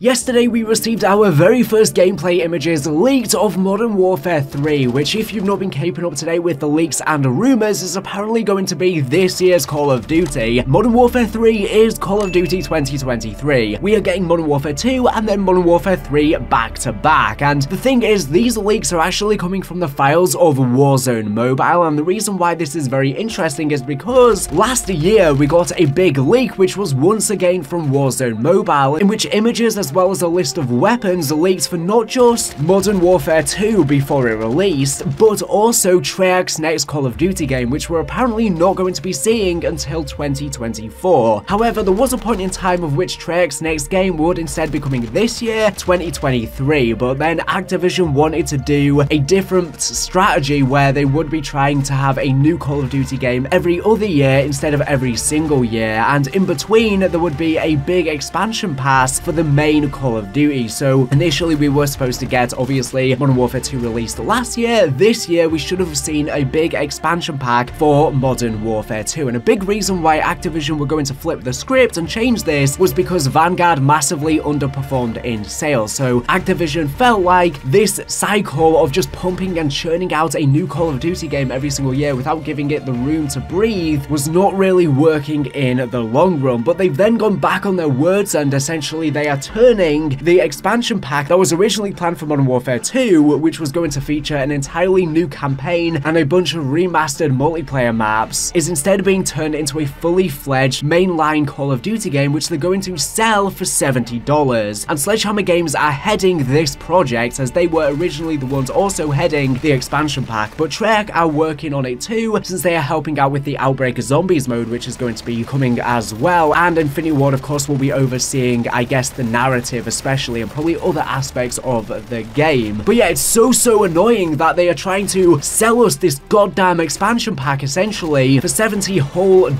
Yesterday we received our very first gameplay images leaked of Modern Warfare 3, which if you've not been keeping up to date with the leaks and rumors is apparently going to be this year's Call of Duty. Modern Warfare 3 is Call of Duty 2023. We are getting Modern Warfare 2 and then Modern Warfare 3 back to back. And the thing is, these leaks are actually coming from the files of Warzone Mobile, and the reason why this is very interesting is because last year we got a big leak which was once again from Warzone Mobile, in which images as well as a list of weapons leaked for not just Modern Warfare 2 before it released, but also Treyarch's next Call of Duty game, which we're apparently not going to be seeing until 2024. However, there was a point in time of which Treyarch's next game would instead be coming this year, 2023, but then Activision wanted to do a different strategy where they would be trying to have a new Call of Duty game every other year instead of every single year, and in between there would be a big expansion pass for the main Call of Duty. So initially we were supposed to get, obviously, Modern Warfare 2 released last year. This year we should have seen a big expansion pack for Modern Warfare 2, and a big reason why Activision were going to flip the script and change this was because Vanguard massively underperformed in sales. So Activision felt like this cycle of just pumping and churning out a new Call of Duty game every single year without giving it the room to breathe was not really working in the long run. But they've then gone back on their words, and essentially they are turning the expansion pack that was originally planned for Modern Warfare 2, which was going to feature an entirely new campaign and a bunch of remastered multiplayer maps, is instead being turned into a fully fledged mainline Call of Duty game, which they're going to sell for $70. And Sledgehammer Games are heading this project, as they were originally the ones also heading the expansion pack, but Treyarch are working on it too, since they are helping out with the Outbreak Zombies mode, which is going to be coming as well, and Infinity Ward of course will be overseeing, I guess, the narrative especially, and probably other aspects of the game. But yeah, it's so annoying that they are trying to sell us this goddamn expansion pack essentially for $70 whole.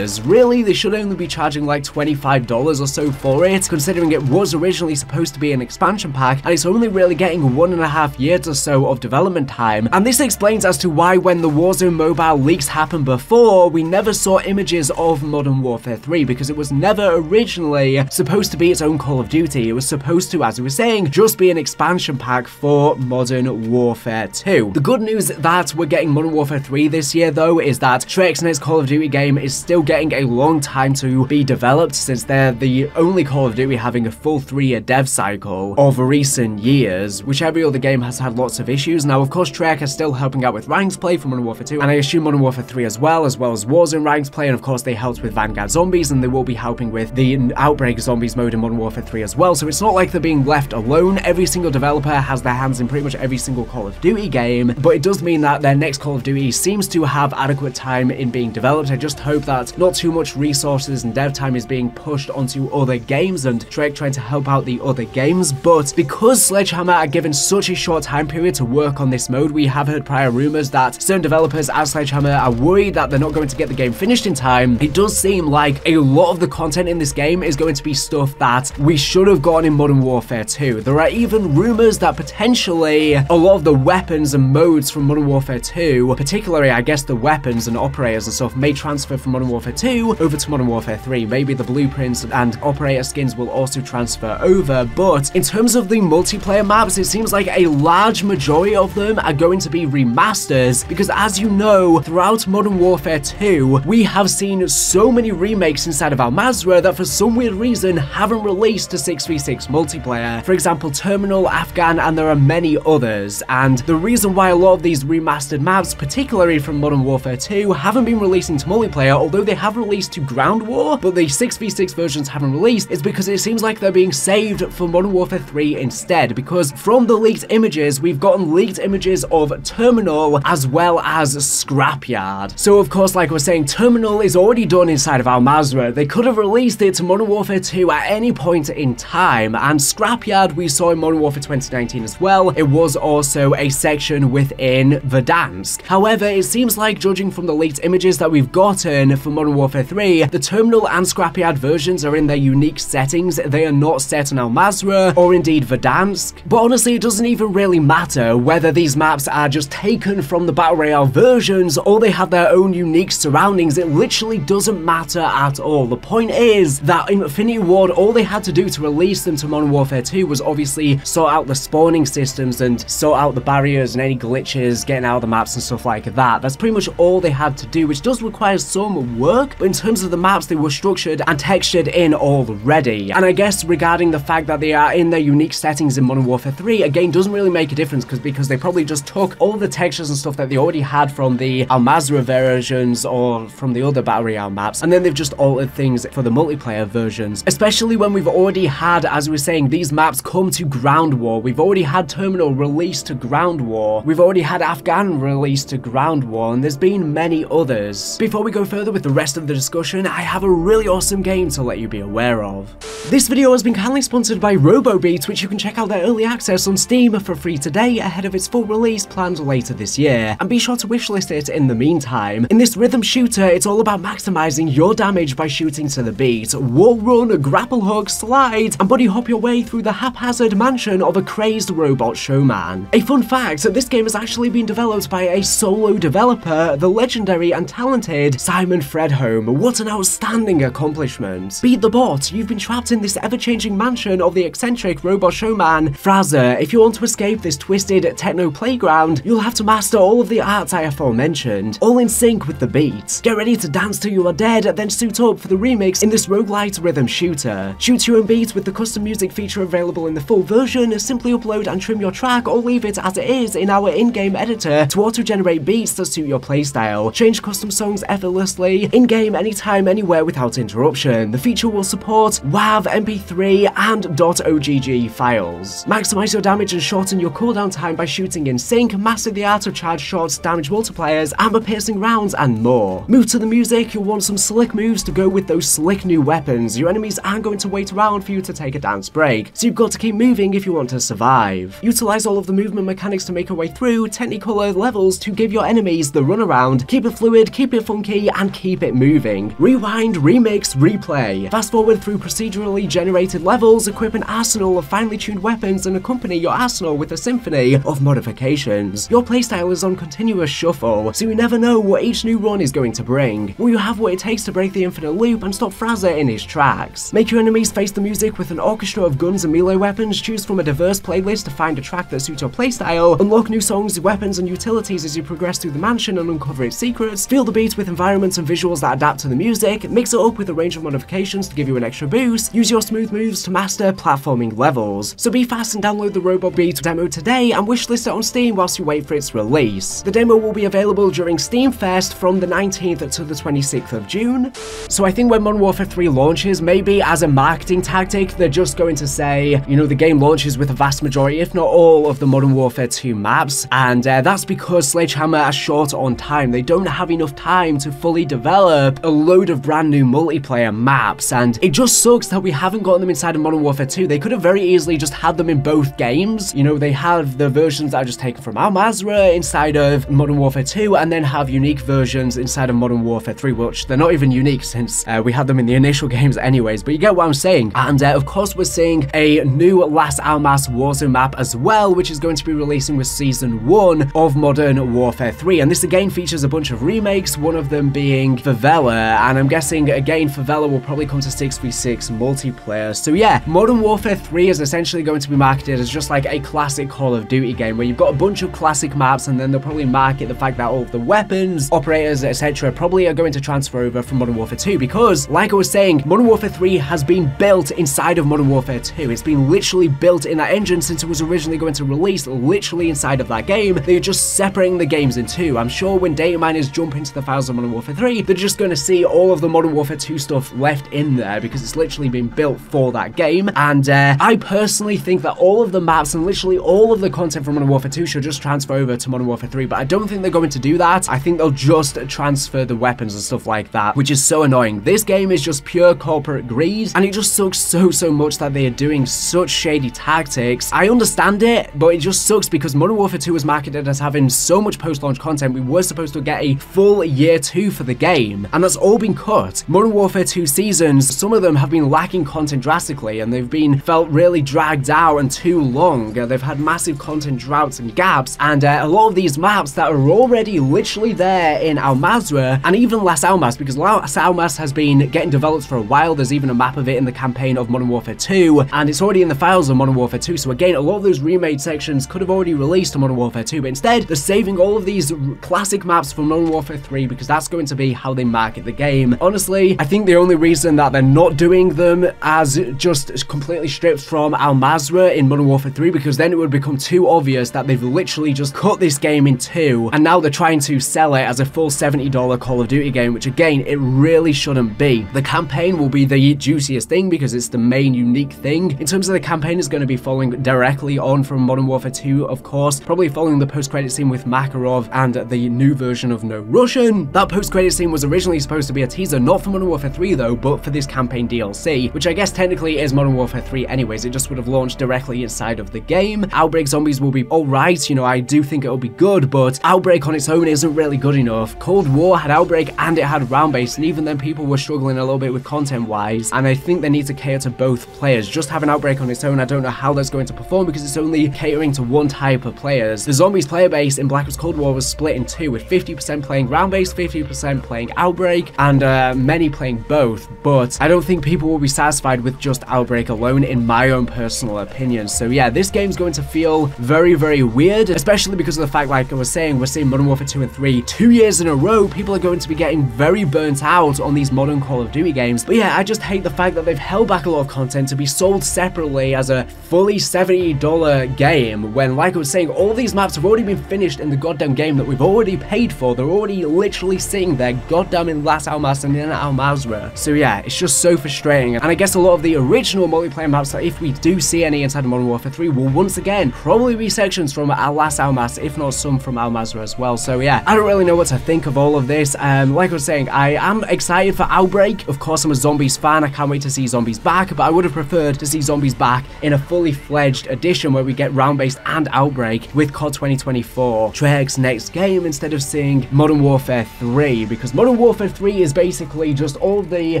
Really, they should only be charging like $25 or so for it, considering it was originally supposed to be an expansion pack and it's only really getting 1.5 years or so of development time. And this explains as to why when the Warzone Mobile leaks happened before, we never saw images of Modern Warfare 3, because it was never originally supposed to be its own Call of Duty. It was supposed to, as we were saying, just be an expansion pack for Modern Warfare 2. The good news that we're getting Modern Warfare 3 this year, though, is that Treyarch's next Call of Duty game is still getting a long time to be developed, since they're the only Call of Duty having a full 3-year dev cycle of recent years, which every other game has had lots of issues. Now, of course, Treyarch is still helping out with ranks play for Modern Warfare 2, and I assume Modern Warfare 3 as well as Warzone ranks play, and of course they helped with Vanguard Zombies, and they will be helping with the Outbreak Zombies mode in Modern Warfare 3 as well. So it's not like they're being left alone. Every single developer has their hands in pretty much every single Call of Duty game, but it does mean that their next Call of Duty seems to have adequate time in being developed. I just hope that not too much resources and dev time is being pushed onto other games and Treyarch trying to help out the other games. But because Sledgehammer are given such a short time period to work on this mode, we have heard prior rumors that certain developers at Sledgehammer are worried that they're not going to get the game finished in time. It does seem like a lot of the content in this game is going to be stuff that we should have gotten in Modern Warfare 2. There are even rumors that potentially a lot of the weapons and modes from Modern Warfare 2, particularly I guess the weapons and operators and stuff, may transfer from Modern Warfare 2 over to Modern Warfare 3. Maybe the blueprints and operator skins will also transfer over, but in terms of the multiplayer maps, it seems like a large majority of them are going to be remasters, because as you know, throughout Modern Warfare 2, we have seen so many remakes inside of Al Mazrah that for some weird reason haven't released a 6v6 multiplayer. For example, Terminal, Afghan, and there are many others. And the reason why a lot of these remastered maps, particularly from Modern Warfare 2, haven't been released into multiplayer, although they have released to Ground War, but the 6v6 versions haven't released, is because it seems like they're being saved for Modern Warfare 3 instead, because from the leaked images, we've gotten leaked images of Terminal as well as Scrapyard. So of course, like we're saying, Terminal is already done inside of Al Mazrah. They could have released it to Modern Warfare 2 at any point in time, and Scrapyard we saw in Modern Warfare 2019 as well. It was also a section within Verdansk. However, it seems like, judging from the leaked images that we've gotten for Modern Warfare 3, the Terminal and Scrapyard versions are in their unique settings. They are not set on Al Mazrah or indeed Verdansk. But honestly, it doesn't even really matter whether these maps are just taken from the Battle Royale versions or they have their own unique surroundings. It literally doesn't matter at all. The point is that in Infinity Ward, all they had to do to release them to Modern Warfare 2 was obviously sort out the spawning systems and sort out the barriers and any glitches, getting out of the maps and stuff like that. That's pretty much all they had to do, which does require some work, but in terms of the maps, they were structured and textured in already. And I guess regarding the fact that they are in their unique settings in Modern Warfare 3, again, doesn't really make a difference because they probably just took all the textures and stuff that they already had from the Al Mazrah versions or from the other Battle Royale maps, and then they've just altered things for the multiplayer versions, especially when we've already had, as we were saying, these maps come to Ground War. We've already had Terminal released to Ground War. We've already had Afghan released to Ground War, and there's been many others. Before we go further with the rest of the discussion, I have a really awesome game to let you be aware of. This video has been kindly sponsored by RoboBeat, which you can check out their early access on Steam for free today ahead of its full release planned later this year, and be sure to wishlist it in the meantime. In this rhythm shooter, it's all about maximizing your damage by shooting to the beat, wall run, grapple hook, slide, and buddy hop your way through the haphazard mansion of a crazed robot showman. A fun fact, this game has actually been developed by a solo developer, the legendary and talented Simon Fredholm. What an outstanding accomplishment. Beat the bot, you've been trapped in this ever-changing mansion of the eccentric robot showman Fraser. If you want to escape this twisted techno playground, you'll have to master all of the arts I aforementioned, all in sync with the beat. Get ready to dance till you are dead, then suit up for the remix in this roguelite rhythm shooter. Shoot your own beat with the custom music feature available in the full version. Simply upload and trim your track or leave it as it is in our in-game editor to auto-generate beats that suit your playstyle. Change custom songs effortlessly, in-game, anytime, anywhere without interruption. The feature will support WAV, MP3, and .ogg files. Maximize your damage and shorten your cooldown time by shooting in sync, master the art of charged shots, damage multipliers, armor-piercing rounds, and more. Move to the music, you'll want some slick moves to go with those slick new weapons. Your enemies aren't going to wait around for you to take a dance break, so you've got to keep moving if you want to survive. Utilize all of the movement mechanics to make your way through Technicolor levels to give your enemies the runaround. Keep it fluid, keep it funky, and keep it moving. Rewind, remix, replay. Fast forward through procedurally generated levels, equip an arsenal of finely tuned weapons, and accompany your arsenal with a symphony of modifications. Your playstyle is on continuous shuffle, so you never know what each new run is going to bring. Will you have what it takes to break the infinite loop and stop Fraser in his tracks? Make your enemies face the music with an orchestra of guns and melee weapons. Choose from a diverse playlist to find a track that suits your playstyle. Unlock new songs, weapons, and utilities as you progress through the mansion and uncover its secrets. Feel the beat with environments and visuals that adapt to the music. Mix it up with a range of modifications to give you an extra boost. Use your smooth moves to master platforming levels. So be fast and download the RoboBeat demo today and wishlist it on Steam whilst you wait for its release. The demo will be available during Steam Fest from the 19th to the 26th of June. So I think when Modern Warfare 3 launches, maybe as a marketing tactic, they're just going to say, you know, the game launches with a vast majority, if not all, of the Modern Warfare 2 maps, and that's because Sledgehammer are short on time. They don't have enough time to fully develop a load of brand new multiplayer maps, and it just sucks that we haven't gotten them inside of Modern Warfare 2. They could have very easily just had them in both games. You know, they have the versions that are just taken from Al Mazrah inside of Modern Warfare 2, and then have unique versions inside of Modern Warfare 3, which they're not even unique since we had them in the initial games anyways, but you get what I'm saying. And of course we're seeing a new Las Almas Warzone map as well, which is going to be releasing with Season 1 of Modern Warfare 3, and this again features a bunch of remakes, one of them being Favela, and I'm guessing again Favela will probably come to 6v6 multiplayer. So yeah, Modern Warfare 3 is essentially going to be marketed as just like a classic Call of Duty game where you've got a bunch of classic maps, and then they'll probably market the fact that all of the weapons, operators, etc. probably are going to transfer over from Modern Warfare 2, because like I was saying, Modern Warfare 3 has been built inside of Modern Warfare 2. It's been literally built in that engine since it was originally going to release literally inside of that game. They're just separating the games in two. I'm sure when data miners jump into the files of Modern Warfare 3, they're just going to see all of the Modern Warfare 2 stuff left in there because it's literally been built for that game. And I personally think that all of the maps and literally all of the content from Modern Warfare 2 should just transfer over to Modern Warfare 3, but I don't think they're going to do that. I think they'll just transfer the weapons and stuff like that, which is so annoying. This game is just pure corporate greed, and it just sucks so much that they are doing such shady tactics. I understand it, but it just sucks because Modern Warfare 2 was marketed as having so much post-launch content. We were supposed to get a full year 2 for the game, and that's all been cut. Modern Warfare 2 seasons, some of them have been lacking content drastically, and they've been felt really dragged out and too long. They've had massive content droughts and gaps, and a lot of these maps that are already literally there in Al Mazrah and even Las Almas, because Las Almas has been getting developed for a while. There's even a map of it in the campaign of Modern Warfare 2, and it's already in the files of Modern Warfare 2, so again, a lot of those remade sections could have already released to Modern Warfare 2, but instead, they're saving all of these classic maps from Modern Warfare 3 because that's going to be how they market the game. Honestly, I think the only reason that they're not doing them as just completely stripped from Al Mazrah in Modern Warfare 3, because then it would become too obvious that they've literally just cut this game in two, and now they're trying to sell it as a full $70 Call of Duty game, which again, it really shouldn't be. The campaign will be the juiciest thing because it's the main unique thing. In terms of the campaign, is going to be following directly on from Modern Warfare 2, of course, probably following the post-credit scene with Makarov and the new version of No Russian. That post-credit scene was originally supposed to be a teaser, not for Modern Warfare 3 though, but for this campaign DLC, which I guess technically is Modern Warfare 3 anyways. It just would have launched directly inside of the game. Outbreak Zombies will be alright, you know, I do think it'll be good, but Outbreak on its own isn't really good enough. Cold War had Outbreak and it had round-based, and even then people were struggling a little bit with content-wise, and I think they need to cater to both players. Just having Outbreak on its own, I don't know how that's going to perform because it's only catering to one type of players. The Zombies player base in Black Ops Cold War was split in two, with 50% playing round-based, 50% playing Outbreak, and many playing both, but I don't think people will be satisfied with just Outbreak alone, in my own personal opinion. So yeah, this game's going to feel very, very weird, especially because of the fact, like I was saying, we're seeing Modern Warfare 2 and 3 2 years in a row. People are going to be getting very burnt out on these modern Call of Duty games. But yeah, I just hate the fact that they've held back a lot of content to be sold separately as a fully $70 game, when, like I was saying, all these maps have already been finished in the goddamn game that we've already paid for. They're already literally sitting there goddamn in Las Almas and in Al Mazrah. So yeah, it's just so frustrating. And I guess a lot of the original multiplayer maps, that if we do see any inside of Modern Warfare 3, will once again probably be sections from Las Almas, if not some from Al Mazrah as well. So yeah, I don't really know what to think of all of this. Like I was saying, I am excited for Outbreak. Of course, I'm a Zombies fan. I can't wait to see Zombies back, but I would have preferred to see Zombies back in a fully fledged edition where we get round-based and Outbreak with COD 2024 Treyarch's next game, instead of seeing Modern Warfare 3, because Modern Warfare 3 is basically just all the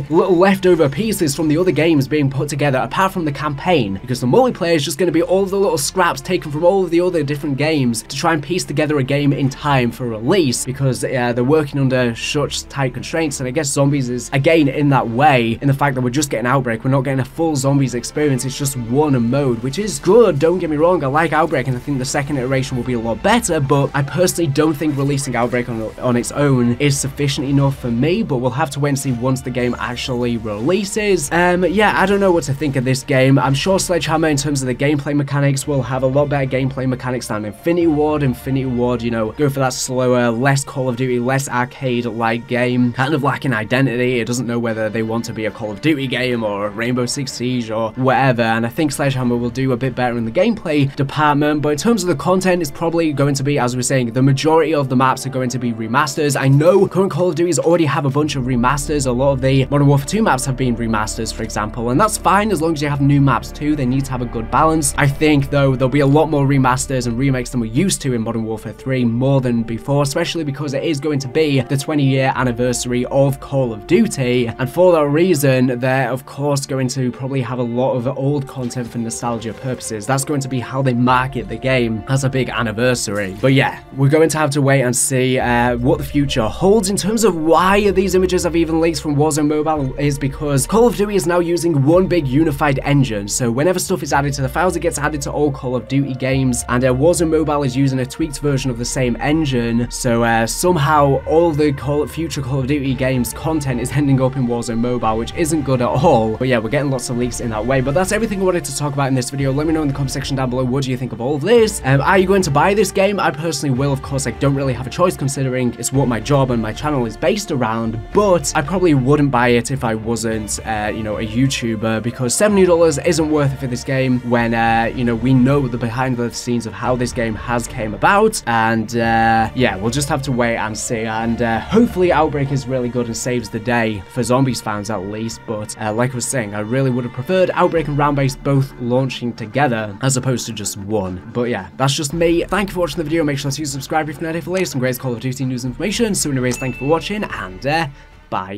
little leftover pieces from the other games being put together, apart from the campaign, because the multiplayer is just going to be all of the little scraps taken from all of the other different games to try and piece together a game in time for release, because they're working under such tight constraints. And I guess Zombies is again in that way, in the fact that we're just getting Outbreak, we're not getting a full Zombies experience. It's just one mode, which is good, don't get me wrong. I like Outbreak and I think the second iteration will be a lot better, but I personally don't think releasing Outbreak on its own is sufficient enough for me. But we'll have to wait and see once the game actually releases. Yeah, I don't know what to think of this game. I'm sure Sledgehammer, in terms of the gameplay mechanics, will have a lot better gameplay mechanics than Infinity Ward. Infinity Ward, you know, go for that slower, less Call of Duty, less arcade-like game, kind of lacking identity. It doesn't know whether they want to be a Call of Duty game or Rainbow Six Siege or whatever, and I think Sledgehammer will do a bit better in the gameplay department. But in terms of the content, it's probably going to be, as we were saying, the majority of the maps are going to be remasters. I know current Call of Duties already have a bunch of remasters. A lot of the Modern Warfare 2 maps have been remasters, for example, and that's fine as long as you have new maps too. They need to have a good balance. I think, though, there'll be a lot more remasters and remakes than we're used to in Modern Warfare 3, more than before, especially because it is going to be the 20-year anniversary of Call of Duty, and for that reason, they're of course going to probably have a lot of old content for nostalgia purposes. That's going to be how they market the game, as a big anniversary. But yeah, we're going to have to wait and see what the future holds. In terms of why these images have even leaked from Warzone Mobile, is because Call of Duty is now using one big unified engine. So whenever stuff is added to the files, it gets added to all Call of Duty games, and Warzone Mobile is using a tweaked version of the same engine. So somehow all the future Call of Duty games content is ending up in Warzone Mobile, which isn't good at all. But yeah, we're getting lots of leaks in that way. But that's everything I wanted to talk about in this video. Let me know in the comment section down below, what do you think of all of this? Are you going to buy this game? I personally will. Of course, I don't really have a choice considering it's what my job and my channel is based around, but I probably wouldn't buy it if I wasn't, you know, a YouTuber, because $70 isn't worth it for this game when, you know, we know the behind the scenes of how this game has came about. And yeah, we'll just have to wait and see, and hopefully Outbreak is really good and saves the day for Zombies fans at least. But like I was saying, I really would have preferred Outbreak and round-based both launching together as opposed to just one. But yeah, that's just me. Thank you for watching the video. Make sure to subscribe if you're not here for the latest and greatest Call of Duty news and information. So anyways, thank you for watching, and bye.